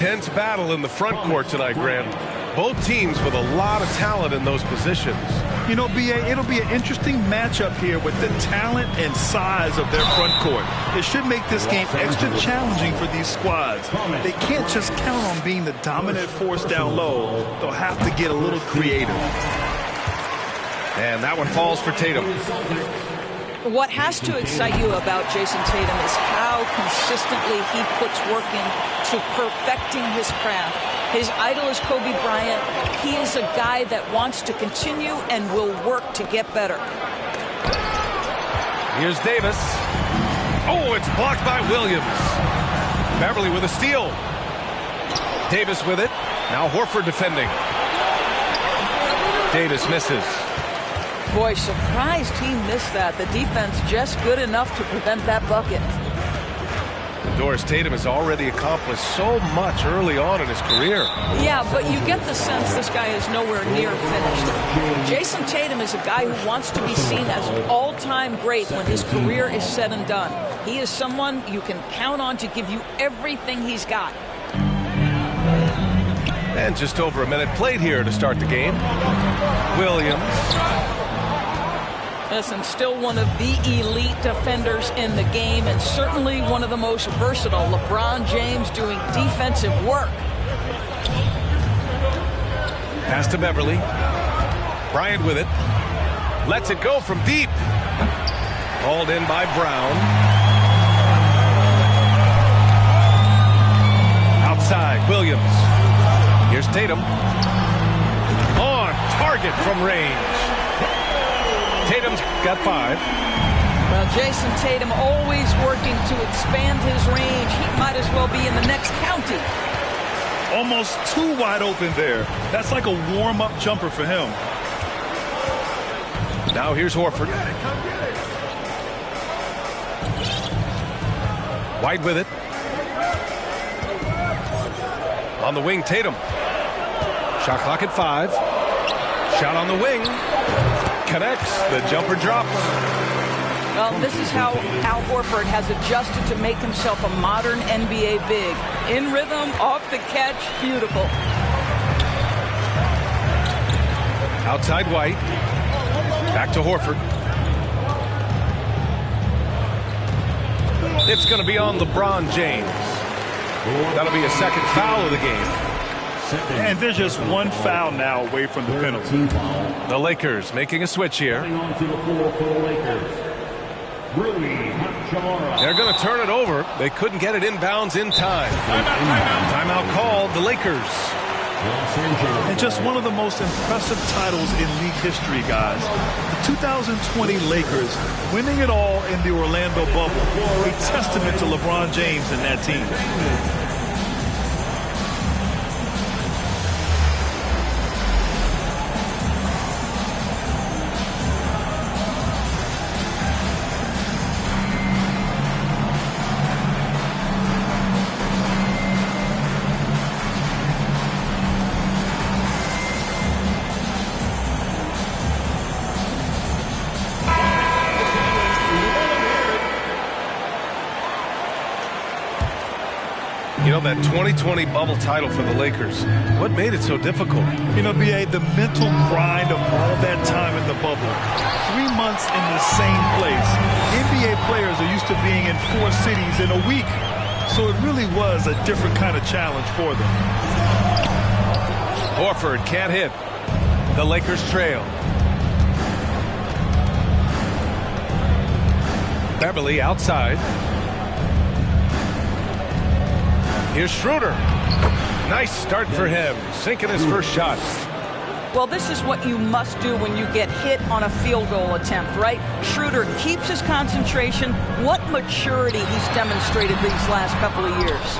Tense battle in the front court tonight, Grant. Both teams with a lot of talent in those positions. You know, B.A., it'll be an interesting matchup here with the talent and size of their front court. It should make this game extra challenging for these squads. They can't just count on being the dominant force down low. They'll have to get a little creative. And that one falls for Tatum. What has to excite you about Jason Tatum is how consistently he puts work into perfecting his craft. His idol is Kobe Bryant. He is a guy that wants to continue and will work to get better. Here's Davis. Oh, it's blocked by Williams. Beverly with a steal. Davis with it. Now Horford defending. Davis misses. Boy, surprised he missed that. The defense just good enough to prevent that bucket. Doris Tatum has already accomplished so much early on in his career. Yeah, but you get the sense this guy is nowhere near finished. Jason Tatum is a guy who wants to be seen as an all-time great when his career is said and done. He is someone you can count on to give you everything he's got. And just over a minute played here to start the game. Williams. Listen, still one of the elite defenders in the game and certainly one of the most versatile. LeBron James doing defensive work. Pass to Beverly. Bryant with it. Lets it go from deep. Hauled in by Brown. Outside, Williams. Here's Tatum. On target from range. Tatum's got 5. Well, Jason Tatum always working to expand his range. He might as well be in the next county. Almost too wide open there. That's like a warm-up jumper for him. Now here's Horford. White with it. On the wing, Tatum. Shot clock at 5. Shot on the wing. Connects. The jumper drops. Well, this is how Al Horford has adjusted to make himself a modern NBA big. In rhythm, off the catch, beautiful. Outside White. Back to Horford. It's going to be on LeBron James. That'll be a second foul of the game. And there's just one foul now away from the penalty. The Lakers making a switch here. They're going to turn it over. They couldn't get it inbounds in time. Timeout called. The Lakers. And just one of the most impressive titles in league history, guys. The 2020 Lakers winning it all in the Orlando bubble. A testament to LeBron James and that team. You know, that 2020 bubble title for the Lakers, what made it so difficult? You know, B.A., the mental grind of all that time in the bubble. 3 months in the same place. NBA players are used to being in 4 cities in a week. So it really was a different kind of challenge for them. Horford can't hit. The Lakers trail. Beverly outside. Here's Schroeder. Nice start for him. Sinking his first shot. Well, this is what you must do when you get hit on a field goal attempt, right? Schroeder keeps his concentration. What maturity he's demonstrated these last couple of years.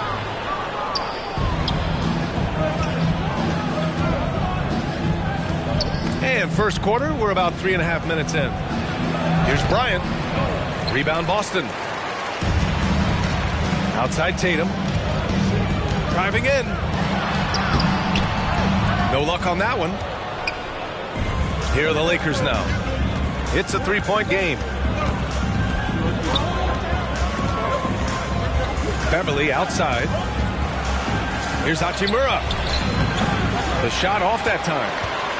And first quarter, we're about 3.5 minutes in. Here's Bryant. Rebound Boston. Outside Tatum. Driving in. No luck on that one. Here are the Lakers now. It's a 3-point game. Beverly outside. Here's Hachimura. The shot off that time.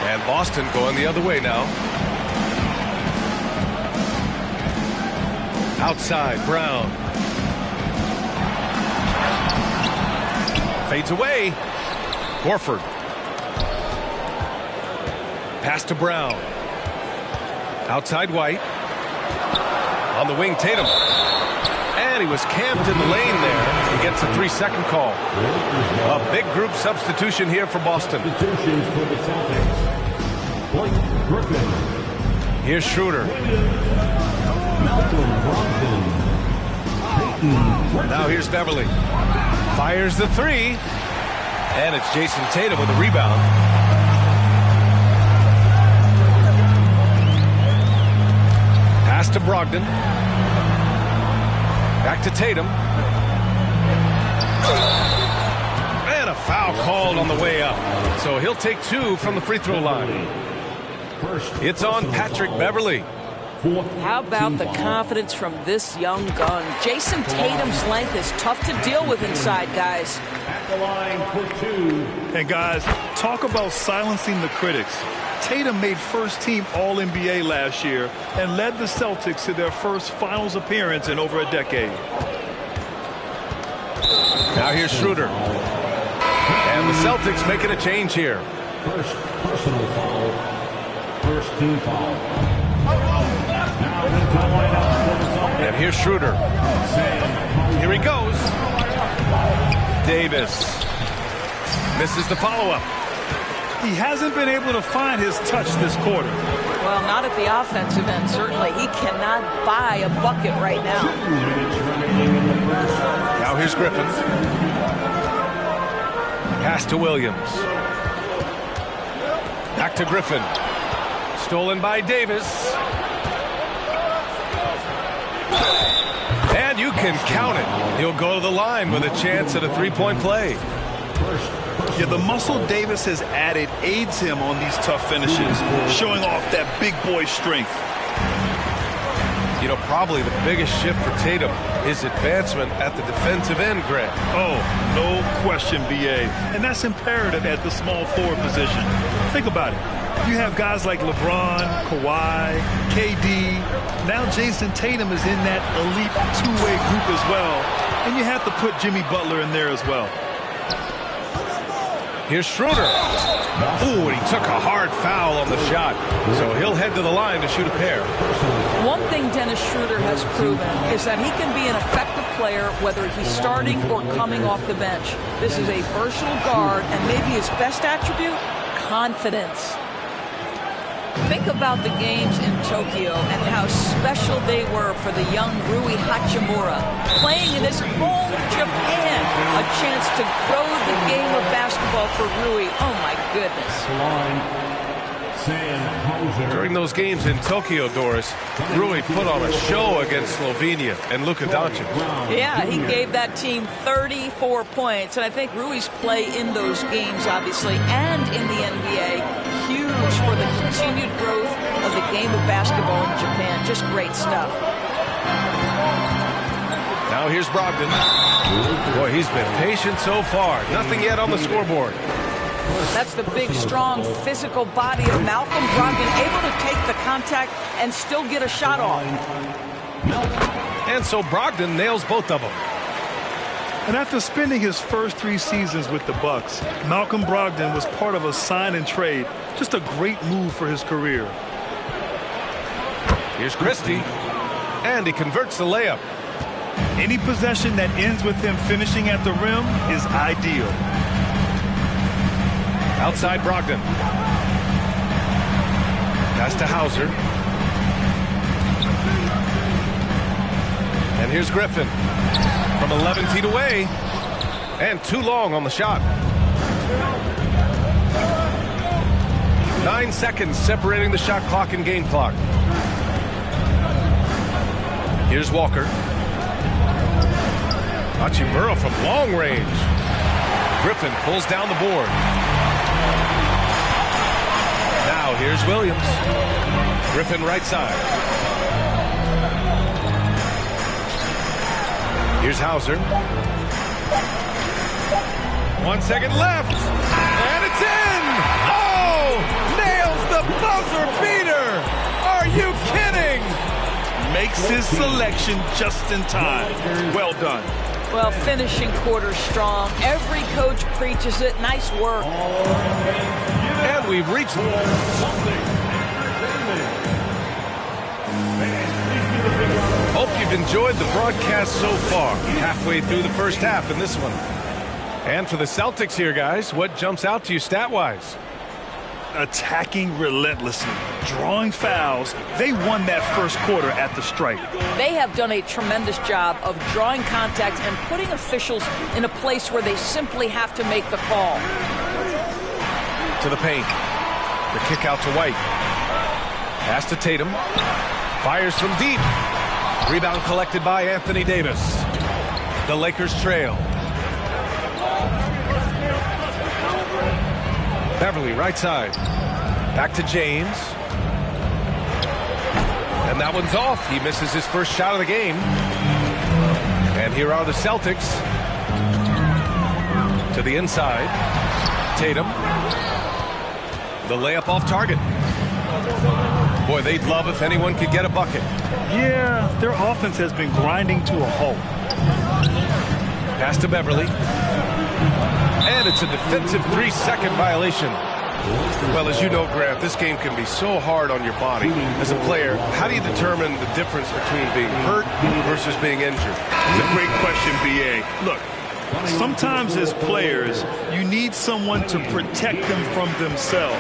And Boston going the other way now. Outside, Brown. Fades away. Horford. Pass to Brown. Outside White. On the wing, Tatum. And he was camped in the lane there. He gets a 3-second call. A big group substitution here for Boston. Substitutions for the Celtics. Blake Griffin. Here's Schroeder. Malcolm Brogdon. Now here's Beverly. Fires the three. And it's Jason Tatum with the rebound. Pass to Brogdon. Back to Tatum. And a foul called on the way up. So he'll take 2 from the free throw line. It's on Patrick Beverly. How about the confidence from this young gun? Jason Tatum's length is tough to deal with inside, guys. At the line for 2. And guys, talk about silencing the critics. Tatum made first-team All-NBA last year and led the Celtics to their first finals appearance in over a decade. Now here's Schroeder. And the Celtics making a change here. First personal foul. First team foul. Now into the lineup for the Celtics. And here's Schroeder. Here he goes. Davis. Misses the follow-up. He hasn't been able to find his touch this quarter. Well, not at the offensive end, certainly. He cannot buy a bucket right now. Now here's Griffin. Pass to Williams. Back to Griffin. Stolen by Davis. And you can count it. He'll go to the line with a chance at a three-point play. Yeah, the muscle Davis has added aids him on these tough finishes, showing off that big boy strength. You know, probably the biggest shift for Tatum is advancement at the defensive end, Greg. Oh, no question, B.A. And that's imperative at the small forward position. Think about it. You have guys like LeBron, Kawhi, KD. Now Jason Tatum is in that elite two-way group as well. And you have to put Jimmy Butler in there as well. Here's Schroeder. Ooh, and he took a hard foul on the shot. So he'll head to the line to shoot a pair. One thing Dennis Schroeder has proven is that he can be an effective player whether he's starting or coming off the bench. This is a versatile guard, and maybe his best attribute, confidence. Think about the games in Tokyo and how special they were for the young Rui Hachimura. Playing in his home Japan, a chance to grow the game of basketball for Rui. Oh my goodness. During those games in Tokyo, Doris, Rui put on a show against Slovenia and Luka Doncic. Yeah, he gave that team 34 points. And I think Rui's play in those games, obviously, and in the NBA, huge for the continued growth of the game of basketball in Japan. Just great stuff. Now here's Brogdon. Boy, he's been patient so far. Nothing yet on the scoreboard. That's the big, strong, physical body of Malcolm Brogdon, able to take the contact and still get a shot off. And so Brogdon nails both of them. And after spending his first 3 seasons with the Bucks, Malcolm Brogdon was part of a sign and trade. Just a great move for his career. Here's Christie. And he converts the layup. Any possession that ends with him finishing at the rim is ideal. Outside Brogdon. Pass to Hauser. And here's Griffin. From 11 feet away. And too long on the shot. 9 seconds separating the shot clock and game clock. Here's Walker. Hachimura from long range. Griffin pulls down the board. Now here's Williams. Griffin right side. Here's Hauser. 1 second left. And it's in! Oh! Nails the buzzer beater! Are you kidding? Makes his selection just in time. Well done. Well, finishing quarter strong. Every coach preaches it. Nice work. And we've reached... Hope you've enjoyed the broadcast so far. Halfway through the first half in this one. And for the Celtics here, guys, what jumps out to you stat-wise? Attacking relentlessly, drawing fouls. They won that first quarter at the stripe. They have done a tremendous job of drawing contact and putting officials in a place where they simply have to make the call. To the paint. The kick out to White. Pass to Tatum. Fires from deep. Rebound collected by Anthony Davis. The Lakers trail. Beverly, right side. Back to James. And that one's off. He misses his first shot of the game. And here are the Celtics. To the inside. Tatum. The layup off target. Boy, they'd love if anyone could get a bucket. Yeah, their offense has been grinding to a halt. Pass to Beverly. And it's a defensive 3-second violation. Well, as you know, Grant, this game can be so hard on your body. As a player, how do you determine the difference between being hurt versus being injured? It's a great question, B.A. Look, sometimes as players, you need someone to protect them from themselves.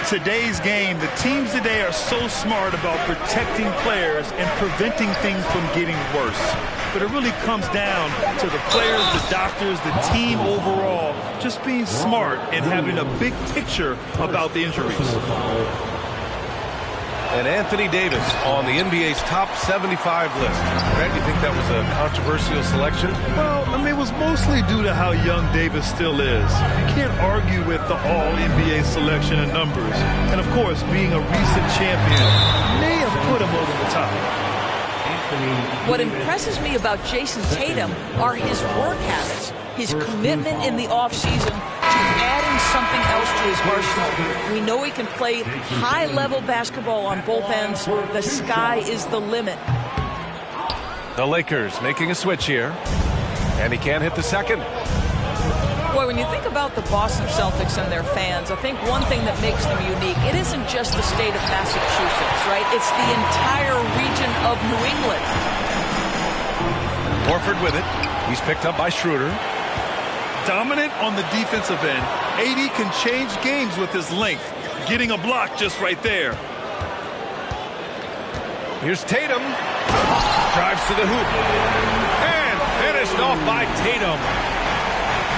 Today's game, the teams today are so smart about protecting players and preventing things from getting worse. But it really comes down to the players, the doctors, the team overall, just being smart and having a big picture about the injuries. And Anthony Davis on the NBA's top 75 list. Grant, you think that was a controversial selection? Well, I mean, it was mostly due to how young Davis still is. You can't argue with the all-NBA selection and numbers. And, of course, being a recent champion may have put him over the top. What impresses me about Jason Tatum are his work habits, his commitment in the offseason to adding something else to his arsenal. We know he can play high-level basketball on both ends. The sky is the limit. The Lakers making a switch here. And he can't hit the second. Boy, when you think about the Boston Celtics and their fans, I think one thing that makes them unique, it isn't just the state of Massachusetts, right? It's the entire region of New England. Horford with it. He's picked up by Schroeder. Dominant on the defensive end. AD can change games with his length. Getting a block just right there. Here's Tatum. Drives to the hoop. And finished off by Tatum.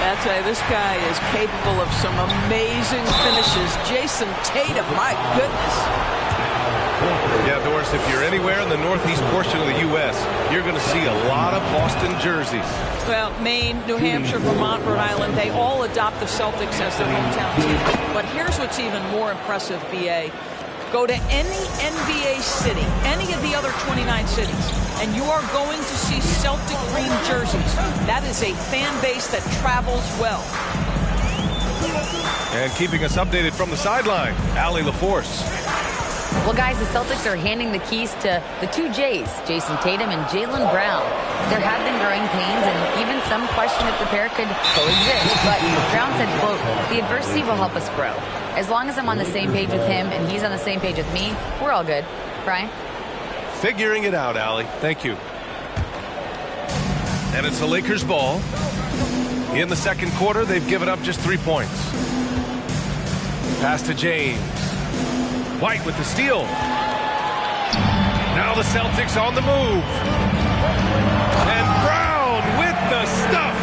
I tell you, this guy is capable of some amazing finishes. Jason Tatum, my goodness. Yeah, Doris, if you're anywhere in the northeast portion of the U.S., you're going to see a lot of Boston jerseys. Well, Maine, New Hampshire, Vermont, Rhode Island, they all adopt the Celtics as their hometown team. But here's what's even more impressive, B.A. Go to any NBA city, any of the other 29 cities, and you are going to see Celtic green jerseys. That is a fan base that travels well. And keeping us updated from the sideline, Allie LaForce. Well, guys, the Celtics are handing the keys to the two J's, Jason Tatum and Jaylen Brown. There have been growing pains and even some question if the pair could coexist. But Brown said, quote, "The adversity will help us grow. As long as I'm on the same page with him and he's on the same page with me, we're all good." Brian? Figuring it out, Allie. Thank you. And it's the Lakers' ball. In the second quarter, they've given up just 3 points. Pass to James. White with the steal. Now the Celtics on the move. And Brown with the stuff.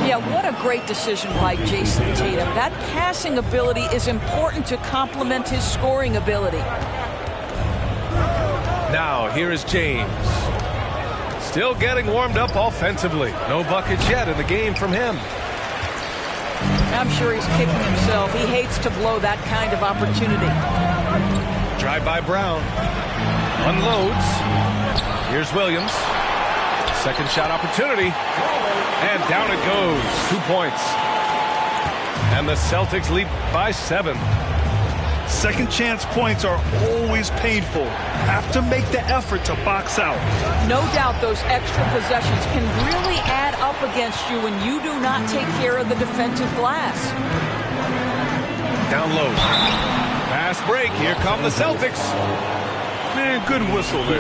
Yeah, what a great decision by Jason Tatum. That passing ability is important to complement his scoring ability. Now, here is James. Still getting warmed up offensively. No buckets yet in the game from him. I'm sure he's kicking himself. He hates to blow that kind of opportunity. Drive by Brown. Unloads. Here's Williams. Second shot opportunity. And down it goes. 2 points. And the Celtics lead by 7. Second chance points are always painful. Have to make the effort to box out. No doubt those extra possessions can really add up against you when you do not take care of the defensive glass. Down low. Fast break. Here come the Celtics. Man, good whistle there.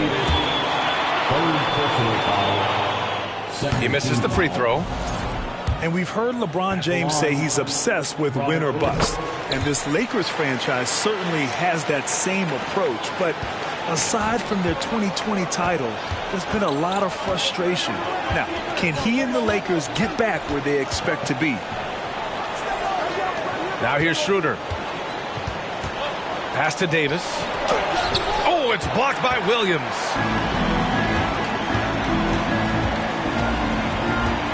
He misses the free throw. And we've heard LeBron James say he's obsessed with win or bust. And this Lakers franchise certainly has that same approach. But aside from their 2020 title, there's been a lot of frustration. Now, can he and the Lakers get back where they expect to be? Now here's Schroeder. Pass to Davis. Oh, it's blocked by Williams.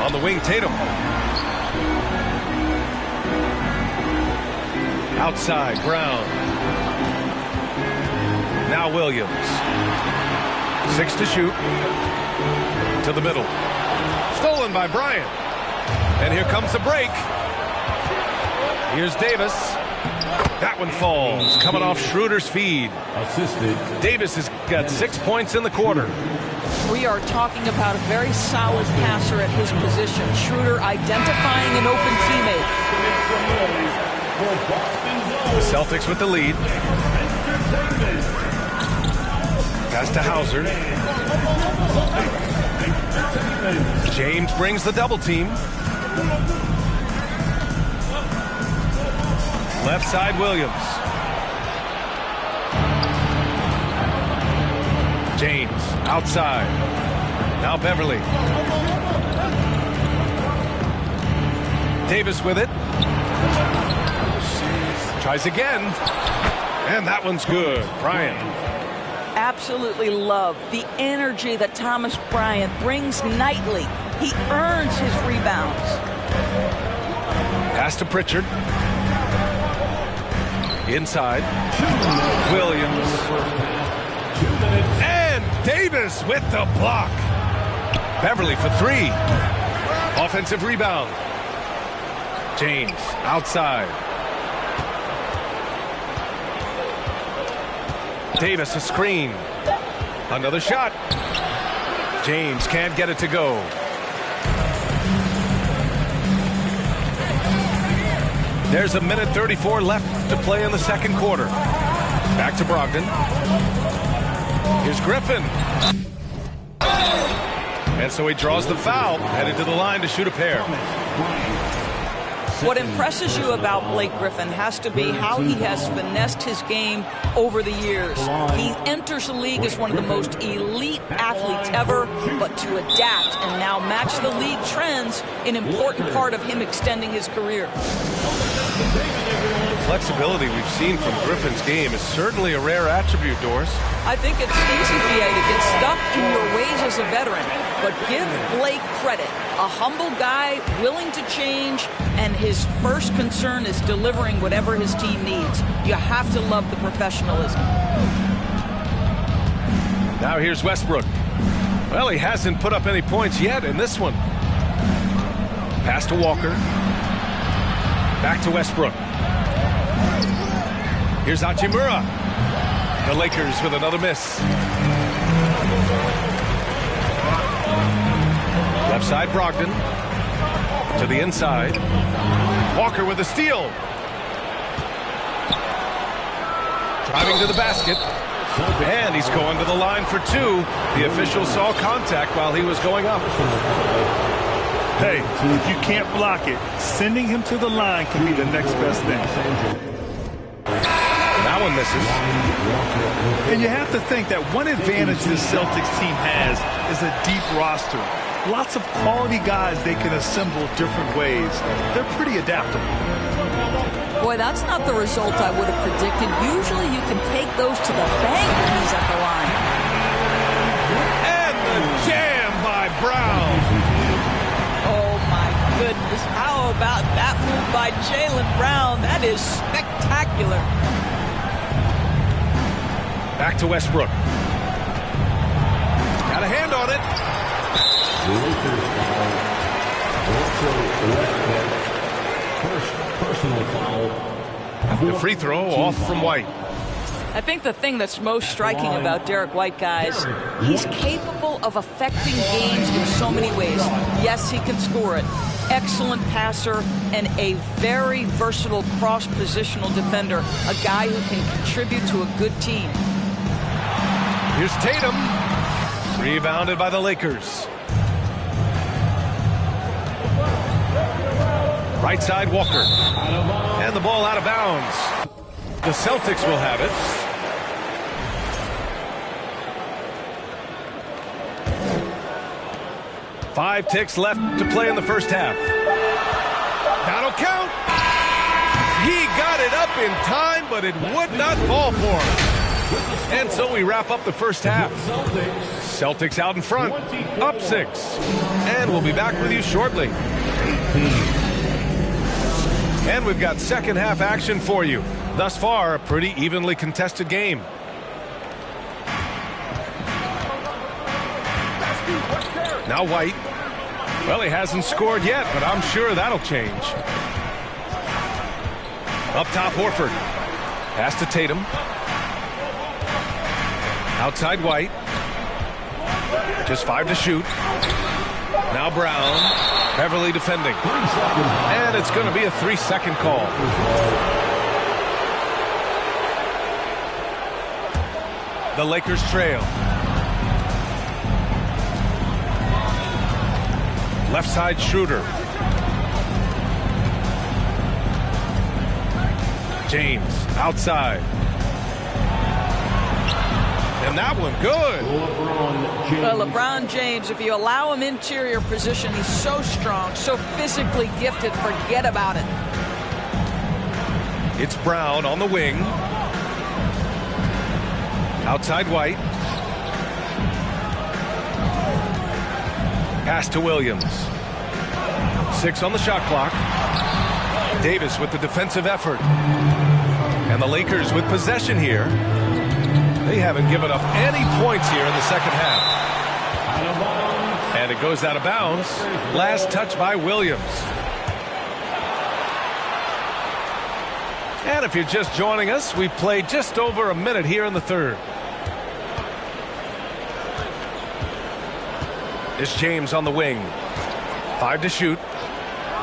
On the wing, Tatum. Outside, Brown. Now Williams. 6 to shoot. To the middle. Stolen by Bryant. And here comes the break. Here's Davis. That one falls. Coming off Schroeder's feed. Assisted. Davis has got 6 points in the quarter. We are talking about a very solid passer at his position. Schroeder identifying an open teammate. The Celtics with the lead. Pass to Hauser. James brings the double team. Left side, Williams. James outside. Now Beverly. Davis with it. Tries again. And that one's good. Bryant. Absolutely love the energy that Thomas Bryant brings nightly. He earns his rebounds. Pass to Pritchard. Inside. Williams. And Davis with the block. Beverly for 3. Offensive rebound. James outside. Davis a screen. Another shot. James can't get it to go. There's a minute 34 left to play in the second quarter. Back to Brogdon. Here's Griffin. And so he draws the foul, headed to the line to shoot a pair. What impresses you about Blake Griffin has to be how he has finessed his game over the years. He enters the league as one of the most elite athletes ever, but to adapt and now match the league trends, an important part of him extending his career. The flexibility we've seen from Griffin's game is certainly a rare attribute, Doris. I think it's easy, PA, to get stuck in your ways as a veteran, but give Blake credit. A humble guy, willing to change, and his first concern is delivering whatever his team needs. You have to love the professionalism. Now here's Westbrook. Well, he hasn't put up any points yet in this one. Pass to Walker. Back to Westbrook. Here's Hachimura. The Lakers with another miss. Left side, Brogdon. To the inside. Walker with a steal. Driving to the basket. And he's going to the line for 2. The official saw contact while he was going up. Hey, if you can't block it, sending him to the line can be the next best thing. That one misses. And you have to think that one advantage this Celtics team has is a deep roster. Lots of quality guys they can assemble different ways. They're pretty adaptable. Boy, that's not the result I would have predicted. Usually you can take those to the bank when he's at the line. And the jam by Brown. Oh, my goodness. How about that move by Jaylen Brown? That is spectacular. Back to Westbrook. Got a hand on it. First personal foul. The free throw off from White. I think the thing that's most striking about Derek White, guys, he's capable of affecting games in so many ways. Yes, he can score it. Excellent passer and a very versatile cross-positional defender. A guy who can contribute to a good team. Here's Tatum. Rebounded by the Lakers. Right side, Walker. And the ball out of bounds. The Celtics will have it. Five ticks left to play in the first half. That'll count. He got it up in time, but it would not fall for him. And so we wrap up the first half. Celtics out in front, up 6. And we'll be back with you shortly. And we've got second half action for you. Thus far, a pretty evenly contested game. Now White. Well, he hasn't scored yet, but I'm sure that'll change. Up top, Horford. Pass to Tatum. Outside White. Just 5 to shoot. Now Brown. Beverly defending. And it's going to be a 3-second call. The Lakers trail. Left side, Schroeder. James outside. And that one good. Well, LeBron James, if you allow him interior position, he's so strong, so physically gifted, forget about it. It's Brown on the wing. Outside White. Pass to Williams. 6 on the shot clock. Davis with the defensive effort. And the Lakers with possession here. They haven't given up any points here in the second half. And it goes out of bounds. Last touch by Williams. And if you're just joining us, we've played just over a minute here in the third. It's James on the wing. 5 to shoot.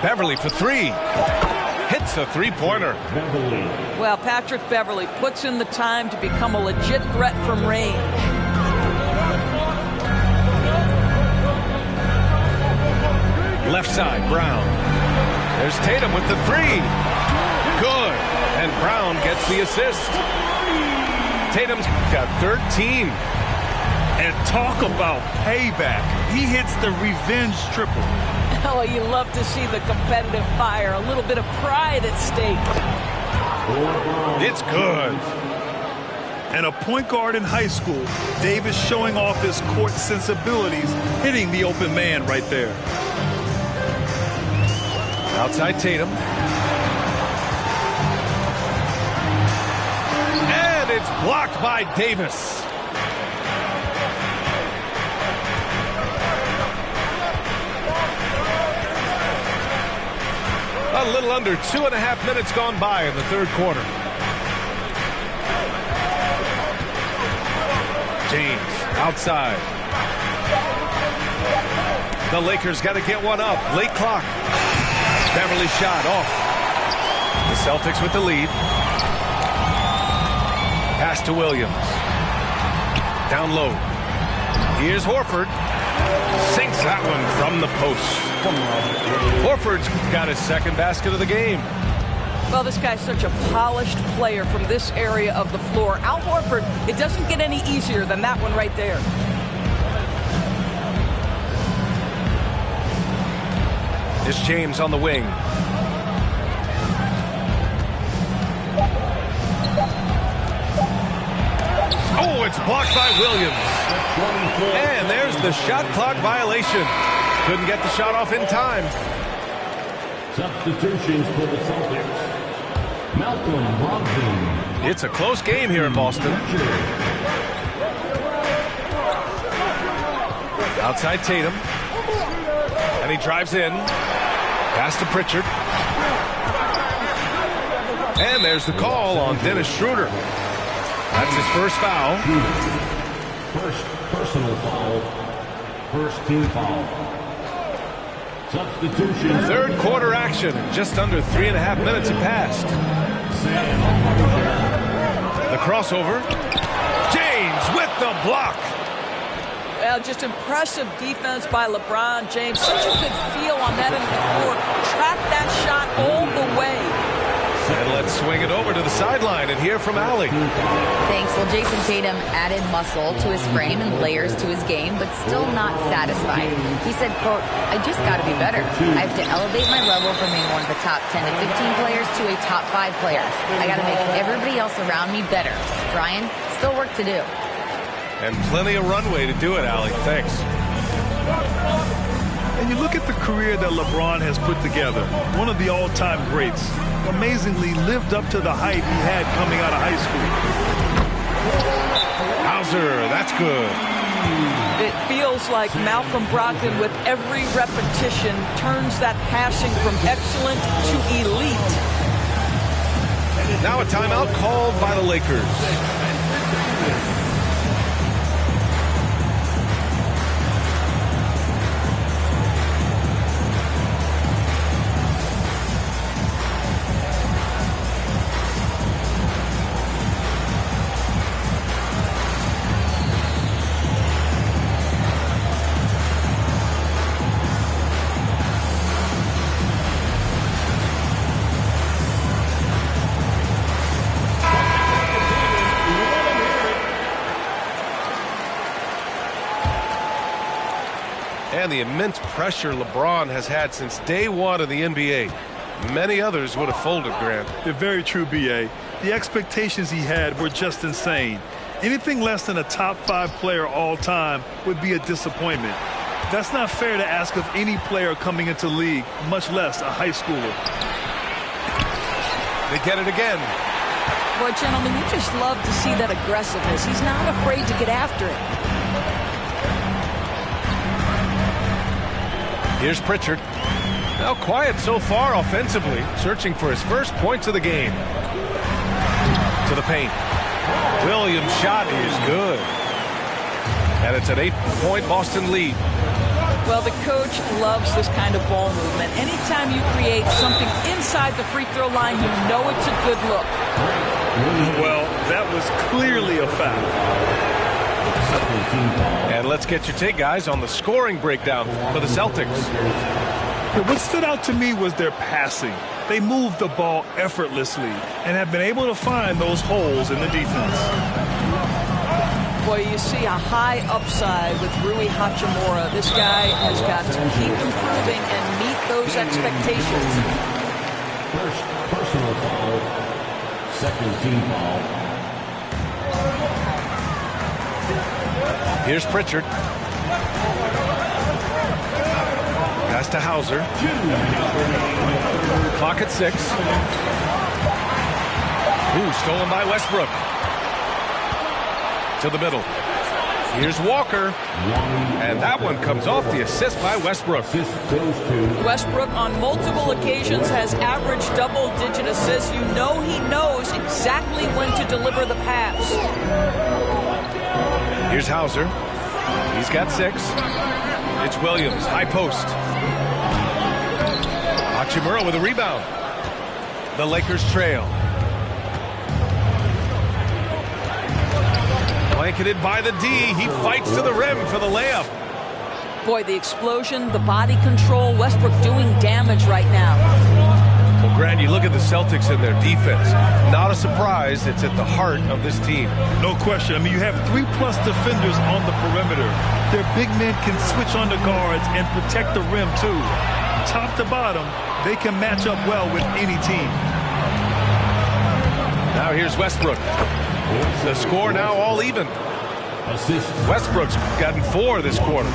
Beverly for 3. Hits a three-pointer. Well, Patrick Beverly puts in the time to become a legit threat from range. Left side, Brown. There's Tatum with the 3. Good. And Brown gets the assist. Tatum's got 13. And talk about payback. He hits the revenge triple. Oh, you love to see the competitive fire. A little bit of pride at stake. It's good. And a point guard in high school, Davis showing off his court sensibilities, hitting the open man right there. Outside Tatum. And it's blocked by Davis. A little under 2.5 minutes gone by in the third quarter. James outside. The Lakers got to get one up. Late clock. Beverly shot off. The Celtics with the lead. Pass to Williams. Down low. Here's Horford. Sinks that one from the post. Horford's got his second basket of the game. Well, this guy's such a polished player from this area of the floor. Al Horford, it doesn't get any easier than that one right there. It's James on the wing. Oh, it's blocked by Williams. And there's the shot clock violation. Couldn't get the shot off in time. Substitutions for the Celtics. Malcolm Brogdon. It's a close game here in Boston. Outside Tatum. And he drives in. Pass to Pritchard. And there's the call on Dennis Schroeder. That's his first foul. First personal foul. First team foul. Substitution. Third quarter action. Just under 3.5 minutes have passed. The crossover. James with the block. Well, just impressive defense by LeBron James. Such a good feel on that end of the floor. Track that shot all the way. And let's swing it over to the sideline and hear from Allie. Thanks. Well, Jason Tatum added muscle to his frame and layers to his game, but still not satisfied. He said, quote, "I just got to be better. I have to elevate my level from being one of the top 10 to 15 players to a top 5 player. I got to make everybody else around me better. Brian, still work to do." And plenty of runway to do it, Allie. Thanks. And you look at the career that LeBron has put together. One of the all-time greats. Amazingly lived up to the hype he had coming out of high school. Hauser, that's good. It feels like Malcolm Brogdon, with every repetition, turns that passing from excellent to elite. Now a timeout called by the Lakers. And the immense pressure LeBron has had since day one of the NBA. Many others would have folded, Grant. They're very true, B.A. The expectations he had were just insane. Anything less than a top 5 player all time would be a disappointment. That's not fair to ask of any player coming into the league, much less a high schooler. They get it again. Boy, gentlemen, you just love to see that aggressiveness. He's not afraid to get after it. Here's Pritchard. Now quiet so far offensively, searching for his first points of the game. To the paint. Williams' shot is good. And it's an 8-point Boston lead. Well, the coach loves this kind of ball movement. Anytime you create something inside the free throw line, you know it's a good look. Well, that was clearly a foul. And let's get your take, guys, on the scoring breakdown for the Celtics. What stood out to me was their passing. They moved the ball effortlessly and have been able to find those holes in the defense. Boy, you see a high upside with Rui Hachimura. This guy has got to keep improving and meet those expectations. First personal foul. Second team foul. Here's Pritchard. Pass to Hauser. Clock at 6. Ooh, stolen by Westbrook. To the middle. Here's Walker. And that one comes off the assist by Westbrook. Westbrook on multiple occasions has averaged double-digit assists. You know he knows exactly when to deliver the pass. Here's Hauser. He's got 6. It's Williams, high post. Hachimura with a rebound. The Lakers trail. Blanketed by the D. He fights to the rim for the layup. Boy, the explosion, the body control, Westbrook doing damage right now. Well, Grant, you look at the Celtics and their defense. Not a surprise. It's at the heart of this team. No question. I mean, you have 3+ defenders on the perimeter. Their big men can switch on the guards and protect the rim, too. Top to bottom, they can match up well with any team. Now here's Westbrook. The score now all even. Westbrook's gotten 4 this quarter.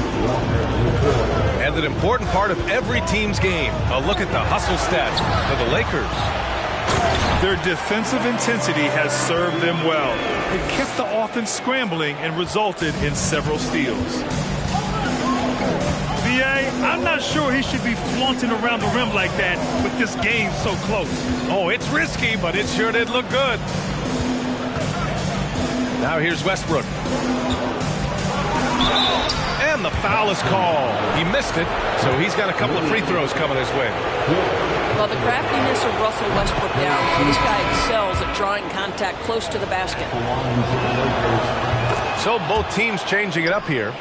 And an important part of every team's game. A look at the hustle stats for the Lakers. Their defensive intensity has served them well. It kept the offense scrambling and resulted in several steals. The B.A., I'm not sure he should be flaunting around the rim like that with this game so close. Oh, it's risky, but it sure did look good. Now here's Westbrook. And the foul is called. He missed it, so he's got a couple of free throws coming his way. Well, the craftiness of Russell Westbrook now, this guy excels at drawing contact close to the basket. So both teams changing it up here.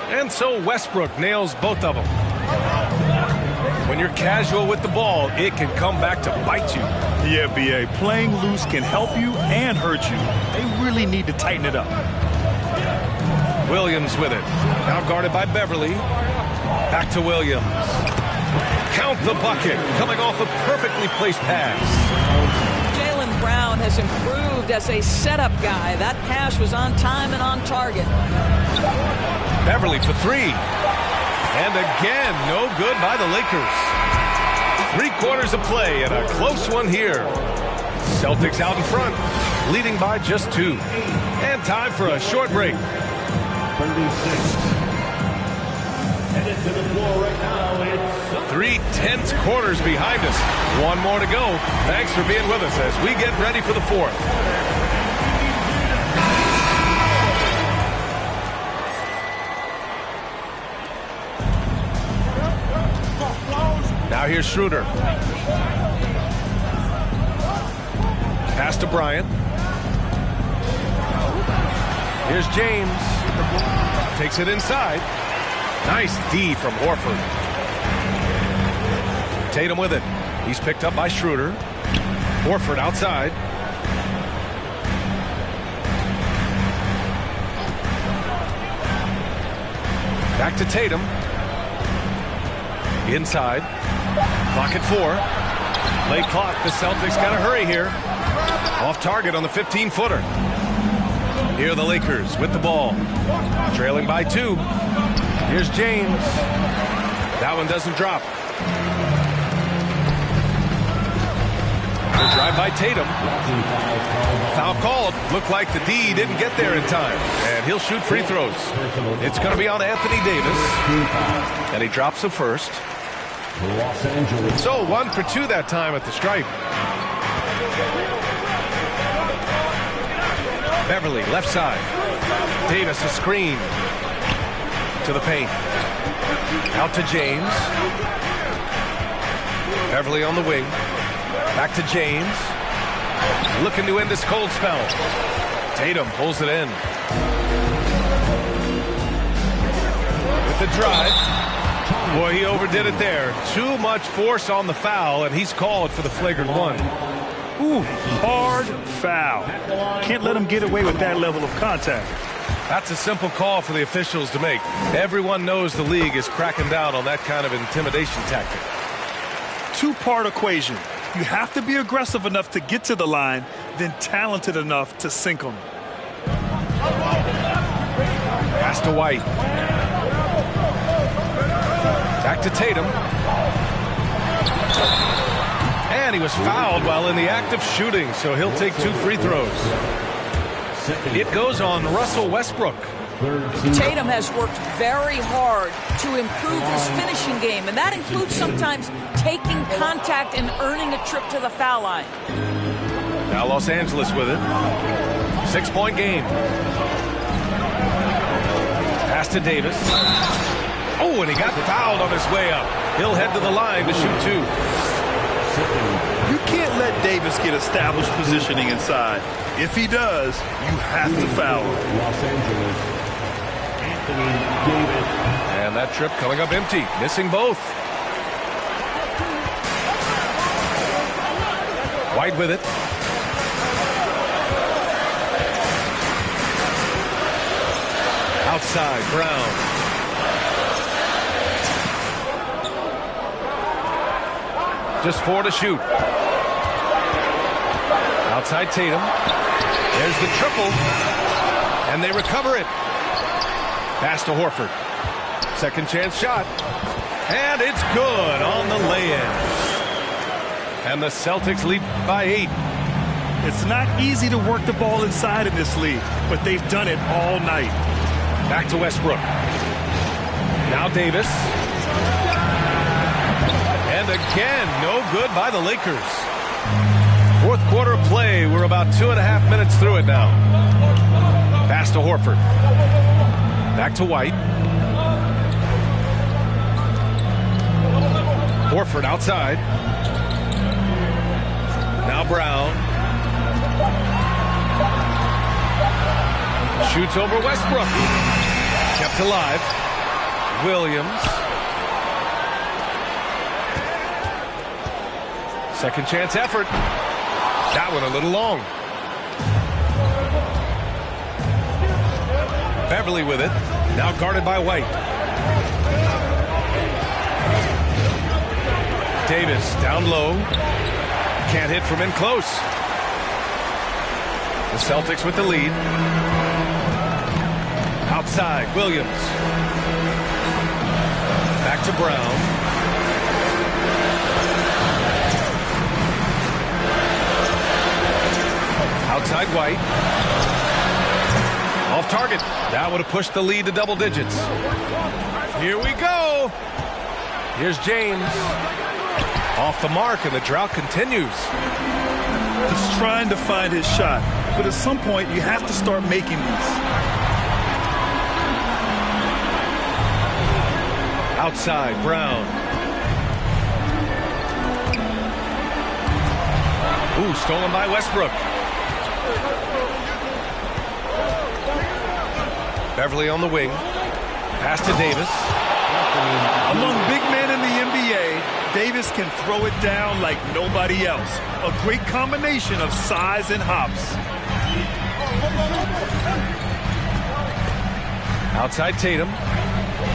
And so Westbrook nails both of them. When you're casual with the ball, it can come back to bite you. Yeah, B.A., playing loose can help you and hurt you. They really need to tighten it up. Williams with it. Now guarded by Beverly. Back to Williams. Count the bucket. Coming off a perfectly placed pass. Jaylen Brown has improved as a setup guy. That pass was on time and on target. Beverly for three. And again, no good by the Lakers. 3 quarters of play and a close one here. Celtics out in front, leading by just 2. And time for a short break. 36. Headed to the floor right now. It's 3 tense quarters behind us. 1 more to go. Thanks for being with us as we get ready for the 4th. Now here's Schroeder. Pass to Bryant. Here's James. Takes it inside. Nice D from Horford. Tatum with it. He's picked up by Schroeder. Horford outside. Back to Tatum. Inside. Clock at 4. Late clock. The Celtics got to hurry here. Off target on the 15-footer. Here are the Lakers with the ball. Trailing by 2. Here's James. That one doesn't drop. The drive by Tatum. Foul called. Looked like the D didn't get there in time. And he'll shoot free throws. It's going to be on Anthony Davis. And he drops the first. Los Angeles. So 1 for 2 that time at the stripe. Beverly, left side. Davis, a screen. To the paint. Out to James. Beverly on the wing. Back to James. Looking to end this cold spell. Tatum pulls it in. With the drive. Boy, he overdid it there. Too much force on the foul, and he's called for the flagrant 1. Ooh, hard foul. Can't let him get away with that level of contact. That's a simple call for the officials to make. Everyone knows the league is cracking down on that kind of intimidation tactic. 2-part equation. You have to be aggressive enough to get to the line, then talented enough to sink them. Pass to White. Back to Tatum. And he was fouled while in the act of shooting, so he'll take 2 free throws. It goes on Russell Westbrook. Tatum has worked very hard to improve his finishing game, and that includes sometimes taking contact and earning a trip to the foul line. Now Los Angeles with it. 6-point game. Pass to Davis. Oh, and he got fouled on his way up. He'll head to the line to shoot 2. You can't let Davis get established positioning inside. If he does, you have to foul him. Los Angeles. Anthony Davis. And that trip coming up empty. Missing both. White with it. Outside, Brown. Just 4 to shoot. Outside Tatum. There's the triple. And they recover it. Pass to Horford. Second chance shot. And it's good on the lay-in. And the Celtics lead by 8. It's not easy to work the ball inside in this league, but they've done it all night. Back to Westbrook. Now Davis. And again, no good by the Lakers. Fourth quarter of play. We're about 2.5 minutes through it now. Pass to Horford. Back to White. Horford outside. Now Brown. Shoots over Westbrook. Kept alive. Williams. Second chance effort. That one a little long. Beverly with it. Now guarded by White. Davis down low. Can't hit from in close. The Celtics with the lead. Outside, Williams. Back to Brown. Outside White. Off target. That would have pushed the lead to double digits. Here we go. Here's James. Off the mark, and the drought continues. He's trying to find his shot, but at some point you have to start making these. Outside, Brown. Ooh, stolen by Westbrook. Beverly on the wing. Pass to Davis. Among big men in the NBA, Davis can throw it down like nobody else. A great combination of size and hops. Outside Tatum.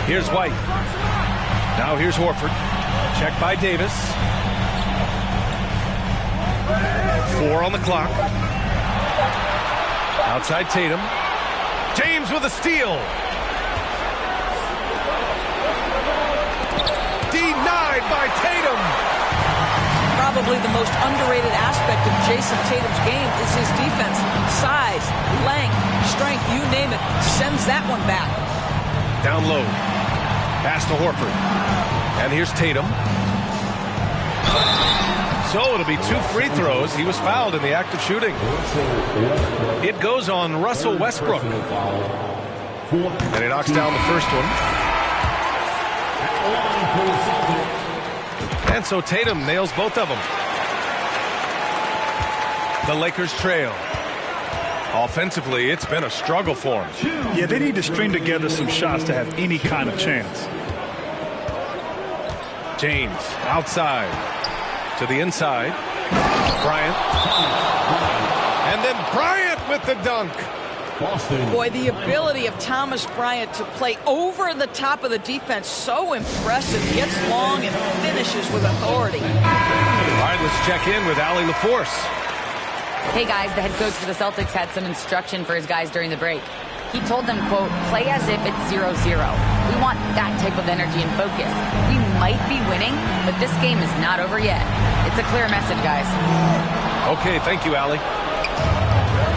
Here's White. Now here's Horford. Check by Davis. 4 on the clock. Outside Tatum. James with a steal. Denied by Tatum. Probably the most underrated aspect of Jason Tatum's game is his defense. Size, length, strength, you name it, sends that one back. Down low. Pass to Horford. And here's Tatum. So it'll be 2 free throws. He was fouled in the act of shooting. It goes on Russell Westbrook. And he knocks down the first one. And so Tatum nails both of them. The Lakers trail. Offensively, it's been a struggle for them. Yeah, they need to string together some shots to have any kind of chance. James outside to the inside. Bryant. And then Bryant with the dunk. Boy, the ability of Thomas Bryant to play over the top of the defense, so impressive. Gets long and finishes with authority. All right, let's check in with Allie LaForce. Hey guys, the head coach for the Celtics had some instruction for his guys during the break. He told them, quote, play as if it's 0-0. We want that type of energy and focus. We might be winning, but this game is not over yet. It's a clear message, guys. Okay, thank you, Allie.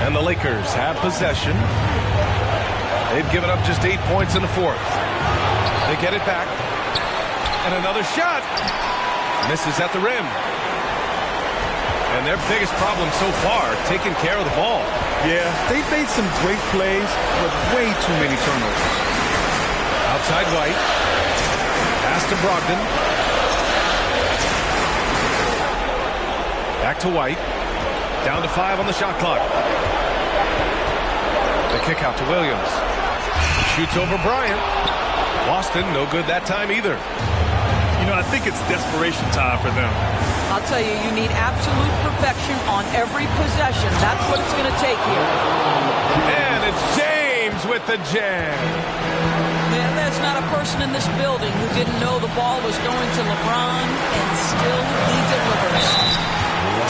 And the Lakers have possession. They've given up just 8 points in the fourth. They get it back. And another shot. Misses at the rim. And their biggest problem so far, taking care of the ball. Yeah, they've made some great plays, but way too many turnovers. Outside White. Pass to Brogdon. Back to White. Down to 5 on the shot clock. The kick out to Williams. Shoots over Bryant. Boston, no good that time either. You know, I think it's desperation time for them. I'll tell you, you need absolute perfection on every possession. That's what it's going to take here. And it's James with the jam. Yeah, there's not a person in this building who didn't know the ball was going to LeBron, and still he delivers.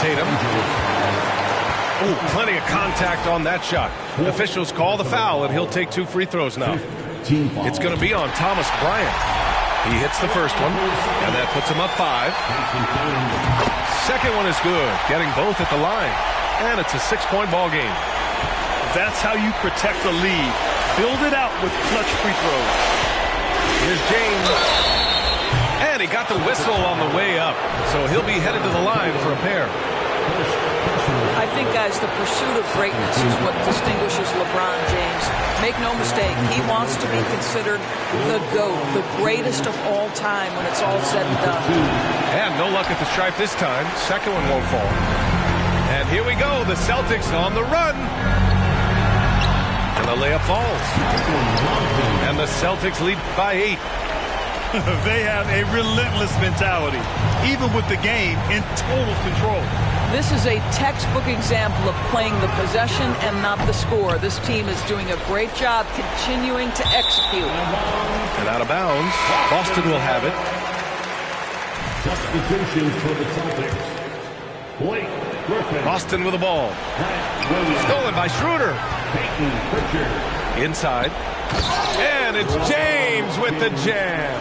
Tatum. Ooh, plenty of contact on that shot. Officials call the foul, and he'll take 2 free throws now. It's going to be on Thomas Bryant. He hits the first one, and that puts him up 5. Second one is good, getting both at the line. And it's a 6-point ball game. That's how you protect the lead. Build it out with clutch free throws. Here's James. And he got the whistle on the way up. So he'll be headed to the line for a pair. I think, guys, the pursuit of greatness is what distinguishes LeBron James. Make no mistake, he wants to be considered the GOAT, the greatest of all time when it's all said and done. And no luck at the stripe this time. Second one won't fall. And here we go. The Celtics on the run. And the layup falls. And the Celtics lead by 8. They have a relentless mentality, even with the game in total control. This is a textbook example of playing the possession and not the score. This team is doing a great job continuing to execute. And out of bounds. Boston will have it. Substitutions for the Celtics. Blake Griffin. Boston with the ball. Stolen by Schroeder. Peyton Pritchard. Inside. And it's James with the jam.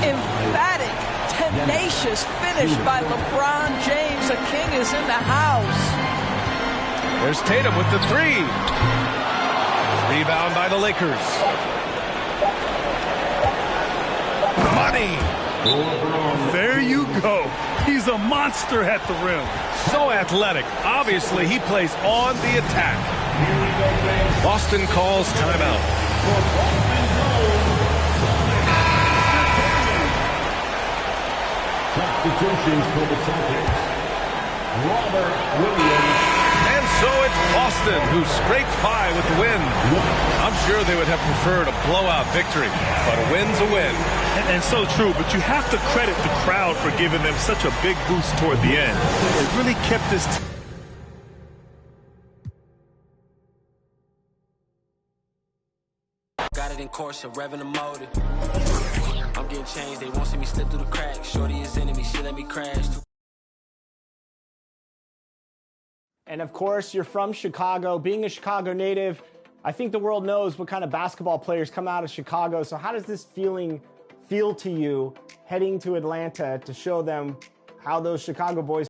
Emphatic, tenacious finish by LeBron James. The king is in the house. There's Tatum with the 3. Rebound by the Lakers. Money. There you go. He's a monster at the rim. So athletic. Obviously, he plays on the attack. Boston calls timeout. Substitutions for the Celtics. Robert Williams. And so it's Boston who scrapes by with the win. I'm sure they would have preferred a blowout victory, but a win's a win. And so true, but you have to credit the crowd for giving them such a big boost toward the end. It really kept this team. Got it in Corsa, revving the motor. I'm getting changed, they won't see me slip through the cracks. Shorty is enemy, she let me crash. And of course, you're from Chicago. Being a Chicago native, I think the world knows what kind of basketball players come out of Chicago. So how does this feeling feel to you heading to Atlanta to show them how those Chicago boys